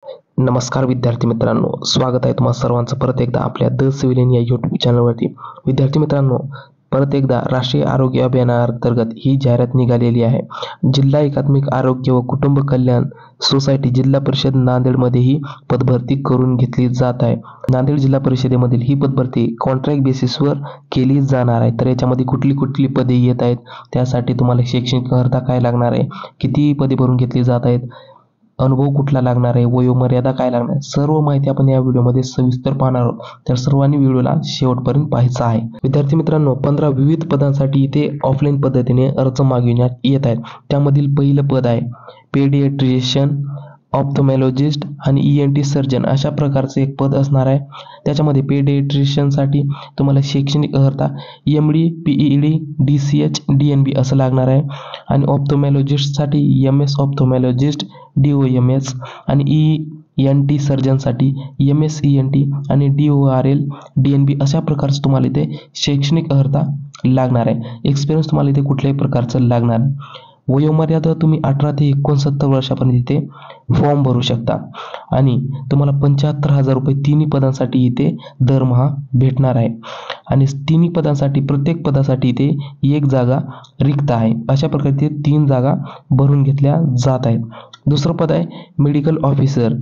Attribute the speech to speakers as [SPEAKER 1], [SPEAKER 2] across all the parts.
[SPEAKER 1] नमस्कार विद्यार्थी मित्रांनो, स्वागत आहे तुम्हा सर्वांचं परत एकदा आपल्या द सिव्हिलियन या यूट्यूब चॅनलवरती. विद्यार्थी मित्रांनो, परत एकदा राष्ट्रीय आरोग्य अभियानाअंतर्गत ही जाहिरात निघालेली आहे. जिल्हा एकात्मिक आरोग्य व कुटुंब कल्याण सोसायटी जिल्हा परिषद नांदेडमध्ये ही पदभरती करून घेतली जात आहे. नांदेड जिल्हा परिषदेमधील ही पदभरती कॉन्ट्रॅक्ट बेसिसवर केली जाणार आहे. तर याच्यामध्ये कुठली पदे येत आहेत, त्यासाठी तुम्हाला शैक्षणिक अर्हता काय लागणार आहे, किती पदे भरून घेतली जात आहेत, अनुभव कुठला लागणार आहे, वयोमर्यादा काय लागणार आहे, सर्व माहिती आपण या व्हिडिओमध्ये सविस्तर पाहणार आहोत. तर सर्वांनी व्हिडिओला शेवटपर्यंत पाहायचा आहे. विद्यार्थी मित्रांनो, 15 विविध पदांसाठी इथे ऑफलाईन पद्धतीने अर्ज मागविण्यात येत आहेत. त्यामधील पहिलं पद आहे पेडियाट्रिशियन, ऑप्थोमॅलॉजिस्ट आणि ENT सर्जन अशा प्रकारचे एक पद असणार आहे. त्याच्यामध्ये पेडियाट्रिशियनसाठी तुम्हाला शैक्षणिक अर्हता MD, PED, DCH, DNB असं लागणार आहे. आणि ऑप्थोमॅलॉजिस्टसाठी MS ऑप्थोमॅलॉजिस्ट, DOMS आणि ENT सर्जनसाठी MS ENT आणि DORL, DNB अशा प्रकारचं तुम्हाला इथे शैक्षणिक अर्हता लागणार आहे. एक्सपिरियन्स तुम्हाला इथे कुठल्याही प्रकारचं लागणार आहे. वयोमर्यादा तुम्ही 18 ते 69 वर्षापर्यंत इथे फॉर्म भरू शकता आणि तुम्हाला 75,000 रुपये तिन्ही पदांसाठी इथे दरमहा भेटणार आहे. आणि तिन्ही पदांसाठी प्रत्येक पदासाठी इथे एक जागा रिक्त आहे. अशा प्रकारे इथे 3 जागा भरून घेतल्या जात आहेत. दुसरं पद आहे मेडिकल ऑफिसर.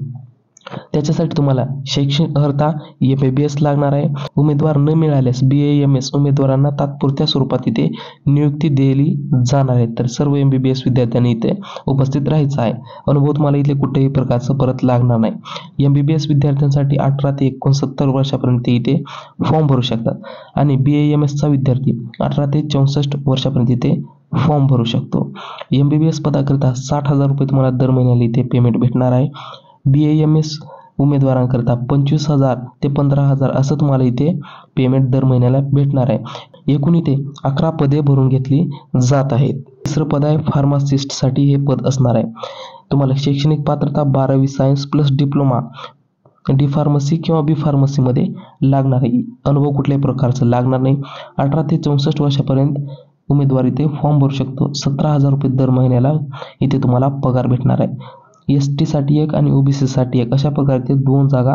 [SPEAKER 1] त्याच्यासाठी तुम्हाला शैक्षणिक अर्हता MBBS लागणार आहे. उमेदवार न मिळाल्यास BAMS उमेदवारांना तात्पुरत्या स्वरूपात इथे नियुक्ती दिली जाणार आहे. तर सर्व MBBS विद्यार्थ्यांनी इथे उपस्थित राहायचं आहे. अनुभव तुम्हाला इथे कुठेही प्रकारचं परत लागणार नाही. MBBS विद्यार्थ्यांसाठी 18 ते 69 वर्षापर्यंत इथे फॉर्म भरू शकतात आणि BAMS चा विद्यार्थी 18 ते 64 वर्षापर्यंत इथे फॉर्म भरू शकतो. MBBS पदाकरिता 60,000 रुपये तुम्हाला दर महिन्याला इथे पेमेंट भेटणार आहे. BAMS उमेदवारांकरता 25,000 ते 15,000 असं तुम्हाला इथे पेमेंट दर महिन्याला भेटणार आहे. एकूण इथे 11 पदे भरून घेतली जात आहेत. तिसरं पद आहे फार्मासिस्टसाठी हे पद असणार आहे. तुम्हाला शैक्षणिक पात्रता 12वी science plus diploma D pharmacy किंवा B फार्मसीमध्ये लागणार आहे. अनुभव कुठल्याही प्रकारचं लागणार नाही. 18 ते 64 वर्षापर्यंत उमेदवार इथे फॉर्म भरू शकतो. 17,000 रुपये दर महिन्याला इथे तुम्हाला पगार भेटणार आहे. ST साठी एक आणि OBC साठी एक अशा प्रकारे ते 2 जागा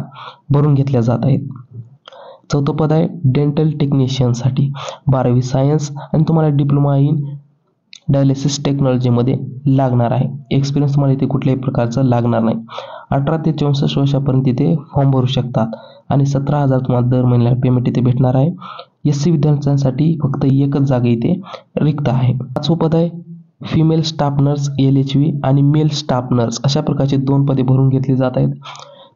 [SPEAKER 1] भरून घेतल्या जात आहेत. चौथं पद आहे डेंटल टेक्निशियनसाठी 12वी सायन्स आणि तुम्हाला डिप्लोमा इन डायलिसिस टेक्नॉलॉजीमध्ये लागणार आहे. एक्सपिरियन्स तुम्हाला इथे कुठल्याही प्रकारचं लागणार नाही. 18 ते 64 वर्षापर्यंत इथे फॉर्म भरू शकतात आणि 17,000 तुम्हाला दर महिन्याला पेमेंट इथे भेटणार आहे. SC विद्यार्थ्यांसाठी फक्त एकच जागा इथे रिक्त आहे. पाचवं पद आहे फिमेल स्टाफ नर्स LHV आणि मेल स्टाफ नर्स अशा प्रकारचे 2 पदे भरून घेतली जात आहेत.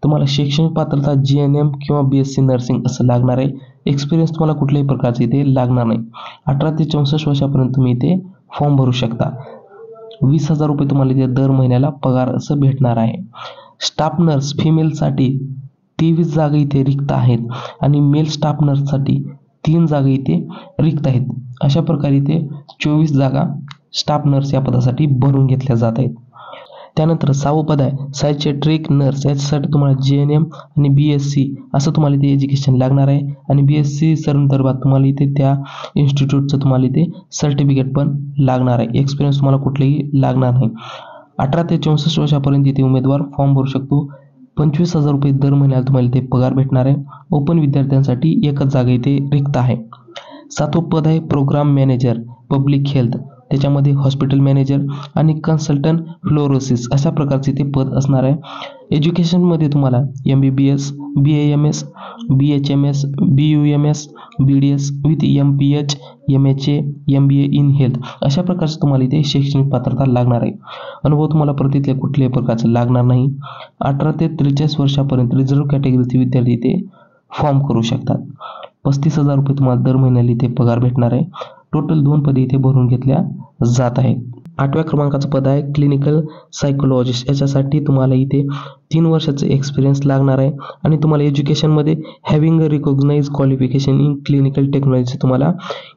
[SPEAKER 1] तुम्हाला शैक्षणिक पात्रता GNM किंवा BSc नर्सिंग असं लागणार आहे. एक्सपिरियन्स तुम्हाला कुठल्याही प्रकारचे इथे लागणार नाही. 18 ते 64 वर्षापर्यंत तुम्ही इथे फॉर्म भरू शकता. 20,000 रुपये तुम्हाला इथे दर महिन्याला पगार असं भेटणार आहे. स्टाफ नर्स फिमेलसाठी 23 जागा इथे रिक्त आहेत आणि मेल स्टाफ नर्ससाठी 3 जागा इथे रिक्त आहेत. अशा प्रकारे इथे 24 जागा स्टाफ नर्स या पदासाठी भरून घेतल्या जात आहेत. त्यानंतर 6वं पद आहे सायचियाट्रिक नर्स. याच्यासाठी तुम्हाला GNM आणि BSc असं तुम्हाला इथे एज्युकेशन लागणार आहे आणि BSc संदर्भात तुम्हाला इथे त्या इन्स्टिट्यूटचं तुम्हाला इथे सर्टिफिकेट पण लागणार आहे. एक्सपिरियन्स तुम्हाला कुठलेही लागणार नाही. 18 ते 64 वर्षापर्यंत इथे उमेदवार फॉर्म भरू शकतो. 25,000 रुपये दर महिन्याला तुम्हाला इथे पगार भेटणार आहे. ओपन विद्यार्थ्यांसाठी एकच जागा इथे रिक्त आहे. 7वं पद आहे प्रोग्राम मॅनेजर पब्लिक हेल्थ. त्याच्यामध्ये हॉस्पिटल मॅनेजर आणि कन्सल्टंट फ्लोरोसिस अशा प्रकारचे ते पद असणार आहे. एज्युकेशनमध्ये तुम्हाला MBBS, BAMS, BHMS, BUMS, BDS with MPH, MHA, MBA in health अशा प्रकारचे तुम्हाला इथे शैक्षणिक पात्रता लागणार आहे. अनुभव तुम्हाला प्रतीतल्या कुठल्याही प्रकारचं लागणार नाही. 18 ते 43 वर्षापर्यंत रिझर्व्ह कॅटेगरीचे विद्यार्थी इथे फॉर्म करू शकतात. 35,000 रुपये तुम्हाला दर महिन्याला इथे पगार भेटणार आहे. टोटल 2 पदे इथे भरून घेतल्या जात आहेत. 8व्या क्रमांकाचं पद आहे क्लिनिकल सायकोलॉजिस्ट. याच्यासाठी तुम्हाला इथे 3 वर्षाचं एक्सपिरियन्स लागणार आहे आणि तुम्हाला एज्युकेशनमध्ये having a recognised qualification in clinical technology तुम्हाला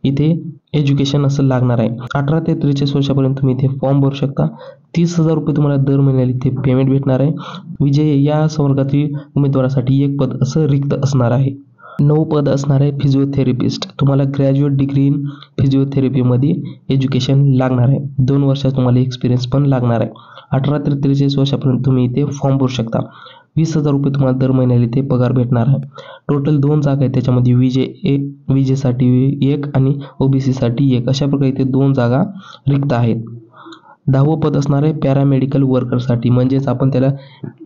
[SPEAKER 1] इथे एज्युकेशन असं लागणार आहे. 18 ते 43 वर्षापर्यंत तुम्ही इथे फॉर्म भरू शकता. 30,000 रुपये तुम्हाला दर महिन्याला इथे पेमेंट भेटणार आहे. विजय या संवर्गातील उमेदवारासाठी एक पद असं रिक्त असणार आहे. 9 पद असणार आहे फिजिओथेरपिस्ट. तुम्हाला ग्रॅज्युएट डिग्री इन फिजिओथेरपीमध्ये एज्युकेशन लागणार आहे. 2 वर्षात तुम्हाला एक्सपिरियन्स पण लागणार आहे. 18 ते 43 वर्षापर्यंत तुम्ही इथे फॉर्म भरू शकता. 20,000 रुपये तुम्हाला दर महिन्याला इथे पगार भेटणार आहे. टोटल 2 जागा आहेत, त्याच्यामध्ये विजेसाठी 1 आणि ओबीसी साठी 1 अशा प्रकारे इथे 2 जागा रिक्त आहेत. 10वं पद असणार आहे पॅरामेडिकल वर्करसाठी, म्हणजेच आपण त्याला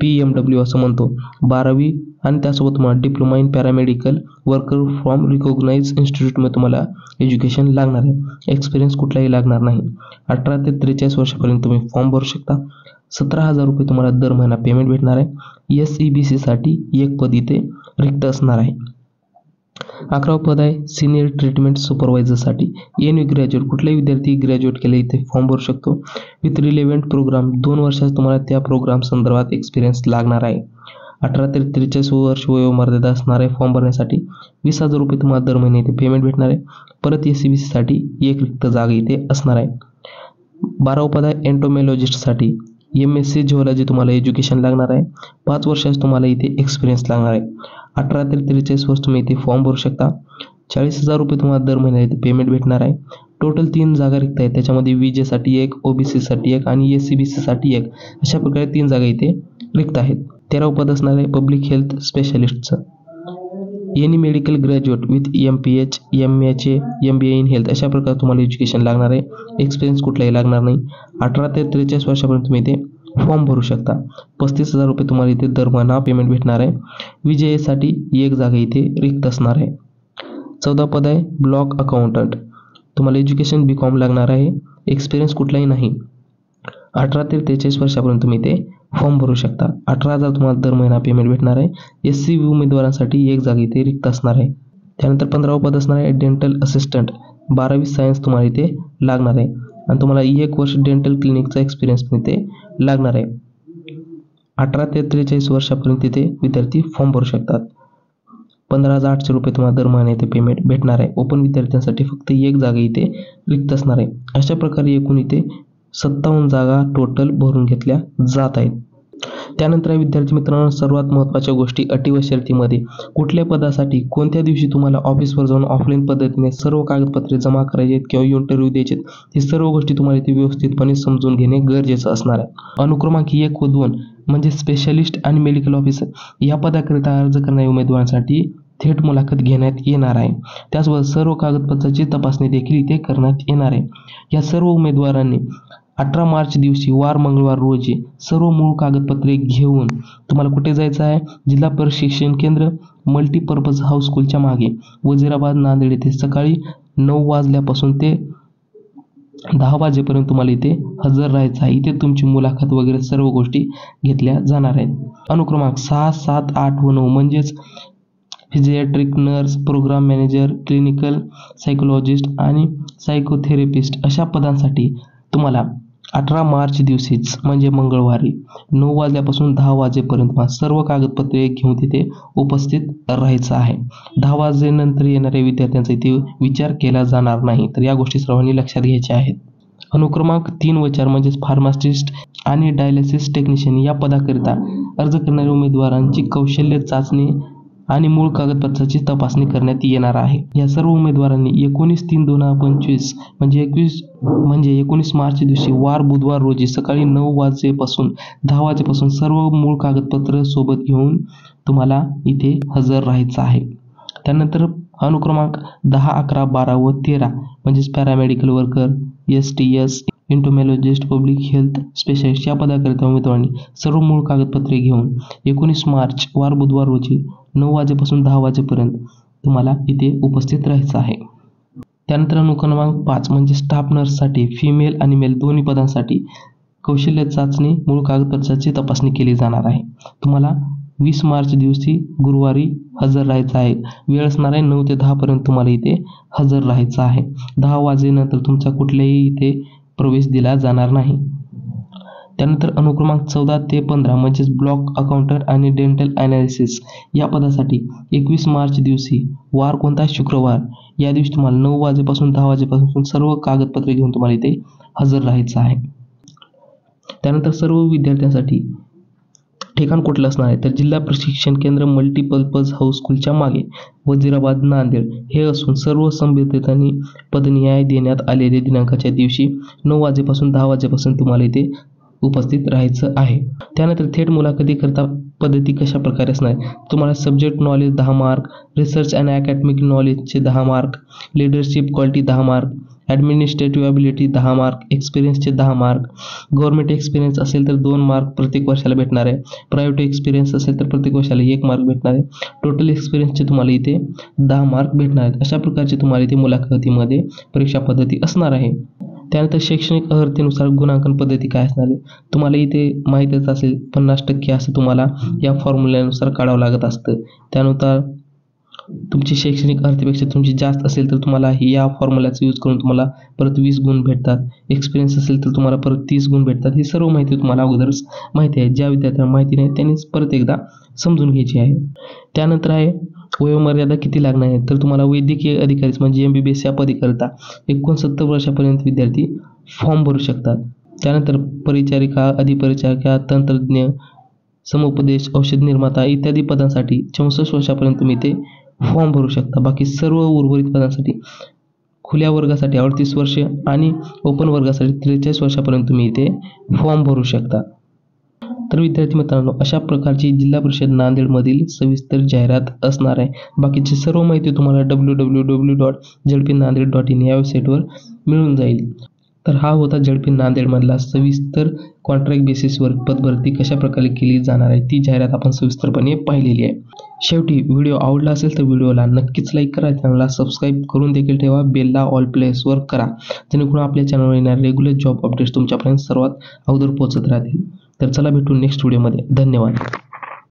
[SPEAKER 1] PMW असं म्हणतो. 12वी आणि त्यासोबत तुम्हाला diploma in paramedical worker from recognise इन्स्टिट्यूटमध्ये तुम्हाला एज्युकेशन लागणार आहे. एक्सपिरियन्स कुठलाही लागणार नाही. 18 ते 43 वर्षापर्यंत तुम्ही फॉर्म भरू शकता. 17,000 रुपये तुम्हाला दर महिना पेमेंट भेटणार आहे. SEBC साठी 1 पद इथे रिक्त असणार आहे. 11वं पद आहे सिनियर ट्रीटमेंट सुपरवायझरसाठी. NU ग्रॅज्युएट, कुठलाही विद्यार्थी ग्रॅज्युएट केले इथे फॉर्म भरू शकतो. विथ रिलेव्हंट प्रोग्राम, 2 वर्षात तुम्हाला त्या प्रोग्राम संदर्भात एक्सपिरियन्स लागणार आहे. 18 ते 43 वर्ष वयोमर्यादा असणार आहे फॉर्म भरण्यासाठी. 20,000 रुपये तुम्हाला दर महिने इथे पेमेंट भेटणार आहे. परत SEBC साठी 1 रिक्त जागा इथे असणार आहे. 12वं पद आहे एंटोमॅलॉजिस्टसाठी. MSc झुऑलॉजी तुम्हाला एज्युकेशन लागणार आहे. 5 वर्षात तुम्हाला इथे एक्सपिरियन्स लागणार आहे. 18 ते 43 वर्ष तुम्ही इथे फॉर्म भरू शकता. 40,000 रुपये तुम्हाला दर महिन्याला इथे पेमेंट भेटणार आहे. टोटल 3 जागा रिक्त आहेत, त्याच्यामध्ये विजेसाठी 1, OBC साठी 1 आणि SEBC साठी 1 अशा प्रकारे 3 जागा इथे रिक्त आहेत. 13वं पद असणार आहे पब्लिक हेल्थ स्पेशलिस्टचं. Any medical graduate with MPH, MHA, MBA in health अशा प्रकारे तुम्हाला एज्युकेशन लागणार आहे. एक्सपिरियन्स कुठलाही लागणार नाही. 18 ते 43 वर्षापर्यंत तुम्ही इथे फॉर्म भरू शकता. 35,000 रुपये तुम्हाला इथे दर महिना पेमेंट भेटणार आहे. विजेसाठी 1 जागा इथे रिक्त असणार आहे. 14 पद आहे ब्लॉक अकाउंटंट. तुम्हाला एज्युकेशन BCom लागणार आहे. एक्सपिरियन्स कुठलाही नाही. 18 ते 43 वर्षापर्यंत तुम्ही इथे फॉर्म भरू शकता. 18,000 तुम्हाला दर महिना पेमेंट भेटणार आहे. SC उमेदवारांसाठी 1 जागा इथे रिक्त असणार आहे. त्यानंतर 15वं पद असणार आहे डेंटल असिस्टंट. 12वी सायन्स तुम्हाला इथे लागणार आहे आणि तुम्हाला 1 वर्ष डेंटल क्लिनिकचा एक्सपिरियन्स पण इथे लागणार आहे. 18 ते 43 वर्षापर्यंत इथे विद्यार्थी फॉर्म भरू शकतात. 15,800 रुपये तुम्हाला दर महिना इथे पेमेंट भेटणार आहे. ओपन विद्यार्थ्यांसाठी फक्त 1 जागा इथे रिक्त असणार आहे. अशा प्रकारे एकूण इथे 57 जागा टोटल भरून घेतल्या जात आहेत. त्यानंतर विद्यार्थी मित्रांनो, सर्वात महत्त्वाच्या गोष्टी अटी व शर्तीमध्ये कुठल्या पदासाठी कोणत्या दिवशी तुम्हाला ऑफिसवर जाऊन ऑफलाईन पद्धतीने सर्व कागदपत्रे जमा करायची आहेत किंवा इंटरव्ह्यू द्यायचे आहेत, ही सर्व गोष्टी तुम्हाला इथे व्यवस्थितपणे समजून घेणे गरजेचं असणार आहे. अनुक्रमांक 1 व 2 म्हणजे स्पेशलिस्ट आणि मेडिकल ऑफिसर या पदाकरिता अर्ज करणाऱ्या उमेदवारांसाठी थेट मुलाखत घेण्यात येणार आहे. त्याचबरोबर सर्व कागदपत्रांची तपासणी देखील इथे करण्यात येणार आहे. या सर्व उमेदवारांनी 18 मार्च दिवशी वार मंगळवार रोजी सर्व मूळ कागदपत्रे घेऊन तुम्हाला कुठे जायचं आहे, जिल्हा प्रशिक्षण केंद्र मल्टीपर्पज हाऊस स्कूलच्या मागे वजिराबाद नांदेड येथे सकाळी 9 वाजल्यापासून ते 10 वाजेपर्यंत तुम्हाला इथे हजर राहायचं आहे. इथे तुमची मुलाखत वगैरे सर्व गोष्टी घेतल्या जाणार आहेत. अनुक्रमांक 6, 7, 8 व 9 म्हणजेच psychiatric nurse, program manager, clinical psychologist आणि सायकोथेरपिस्ट अशा पदांसाठी तुम्हाला 18 मार्च दिवशीच म्हणजे मंगळवारी 9 वाजल्यापासून 10 वाजेपर्यंत सर्व कागदपत्रे घेऊन तिथे उपस्थित राहायचं आहे. 10 वाजेनंतर येणाऱ्या विद्यार्थ्यांचा इथे विचार केला जाणार नाही, तर या गोष्टी सर्वांनी लक्षात घ्यायच्या आहेत. अनुक्रमांक 3 व 4 म्हणजेच फार्मासिस्ट आणि डायलिसिस टेक्निशियन या पदाकरिता अर्ज करणाऱ्या उमेदवारांची कौशल्य चाचणी आणि मूळ कागदपत्राची तपासणी करण्यात येणार आहे. या सर्व उमेदवारांनी 19/3/2025 म्हणजे 19 मार्च दिवशी वार बुधवार रोजी सकाळी 9 वाजेपासून 10 वाजेपासून सर्व मूळ कागदपत्र सोबत घेऊन तुम्हाला इथे हजर राहायचं आहे. त्यानंतर अनुक्रमांक 10, 11, 12 व 13 म्हणजेच paramedical worker, STS, entomologist, public health specialist या पदाकरिता उमेदवारांनी सर्व मूळ कागदपत्रे घेऊन 19 मार्च वार बुधवार रोजी 9 वाजेपासून 10 वाजेपर्यंत तुम्हाला इथे उपस्थित राहायचं आहे. त्यानंतर अनुक्रमांक 5 म्हणजे स्टाफ नर्ससाठी फिमेल आणि मेल दोन्ही पदांसाठी कौशल्य चाचणी मूळ कागदपत्राची तपासणी केली जाणार आहे. तुम्हाला 20 मार्च दिवशी गुरुवारी हजर राहायचं आहे. वेळ असणार आहे 9 ते 10 पर्यंत तुम्हाला इथे हजर राहायचं आहे. 10 वाजेनंतर तुमचा कुठल्याही इथे प्रवेश दिला जाणार नाही. त्यानंतर अनुक्रमांक 14 ते 15 म्हणजेच ब्लॉक अकाउंटंट आणि डेंटल ॲनालिसिस या पदासाठी 21 मार्च दिवशी वार कोणता शुक्रवार या दिवशी तुम्हाला 9 वाजेपासून 10 वाजेपासून सर्व कागदपत्रे घेऊन तुम्हाला इथे हजर राहायचं आहे. त्यानंतर सर्व विद्यार्थ्यांसाठी ठिकाण कुठलं असणार आहे, तर जिल्हा प्रशिक्षण केंद्र मल्टीपर्पज हाऊस स्कूलच्या मागे वजिराबाद नांदेड हे असून सर्व संबंधितांनी पदन्याय देण्यात आलेल्या दिनांकाच्या दिवशी 9 वाजेपासून 10 वाजेपासून तुम्हाला इथे उपस्थित राहायचं आहे. त्यानंतर थेट मुलाखती करता पद्धती कशा प्रकारे असणार आहे. तुम्हाला subject knowledge 10 mark, research and academic नॉलेजचे 10 mark, leadership quality 10 mark, administrative ability 10 mark, एक्सपिरियन्सचे 10 मार्क, गव्हर्नमेंट एक्सपिरियन्स असेल तर 2 मार्क प्रत्येक वर्षाला भेटणार आहे. प्रायव्हेट एक्सपिरियन्स असेल तर प्रत्येक वर्षाला 1 मार्क भेटणार आहे. टोटल एक्सपिरियन्सचे तुम्हाला इथे 10 मार्क भेटणार आहेत. अशा प्रकारचे तुम्हाला इथे मुलाखतीमध्ये परीक्षा पद्धती असणार आहे. त्यानंतर शैक्षणिक अर्हतेनुसार गुणांकन पद्धती काय असणार आहे. तुम्हाला इथे माहीतच असेल 50% असं तुम्हाला या फॉर्म्युल्यानुसार काढावं लागत असतं. त्यानुसार तुमची शैक्षणिक अर्हतेपेक्षा तुमची जास्त असेल तर तुम्हाला या फॉर्म्युल्याचा यूज करून तुम्हाला परत 20 गुण भेटतात. एक्सपिरियन्स असेल तर तुम्हाला परत 30 गुण भेटतात. ही सर्व माहिती तुम्हाला अगोदरच माहिती आहे. ज्या विद्यार्थ्यांना माहिती नाही त्यांनीच परत एकदा समजून घ्यायची आहे. त्यानंतर आहे वयोमर्यादा किती लागणार आहे. तर तुम्हाला वैद्यकीय अधिकारीच म्हणजे MBBS या पदीकरिता 69 वर्षापर्यंत विद्यार्थी फॉर्म भरू शकतात. त्यानंतर परिचारिका, अधिपरिचारिका, तंत्रज्ञ, समुपदेश, औषध निर्माता इत्यादी पदांसाठी 64 वर्षापर्यंत तुम्ही ते फॉर्म भरू शकता. बाकी सर्व उर्वरित पदांसाठी खुल्या वर्गासाठी 38 वर्ष आणि ओपन वर्गासाठी 43 वर्षापर्यंत तुम्ही इथे फॉर्म भरू शकता. तर विद्यार्थी मित्रांनो, अशा प्रकारची जिल्हा परिषद नांदेडमधील सविस्तर जाहिरात असणार आहे. बाकीची सर्व माहिती तुम्हाला www.jhpnanded.in या वेबसाईटवर मिळून जाईल. तर हा होता झडपी नांदेडमधला सविस्तर कॉन्ट्रॅक्ट बेसिसवर पदभरती कशा प्रकारे केली जाणार आहे ती जाहिरात आपण सविस्तरपणे पाहिलेली आहे. शेवटी व्हिडिओ आवडला असेल तर व्हिडिओला नक्कीच लाईक करा, चॅनलला सबस्क्राईब करून देखील ठेवा, बेलला ऑल प्लेसवर करा, जेणेकरून आपल्या चॅनलवर येणारे रेग्युलर जॉब अपडेट्स तुमच्यापर्यंत सर्वात अगोदर पोहोचत राहतील. तर चला भेटू नेक्स्ट व्हिडिओमध्ये. धन्यवाद.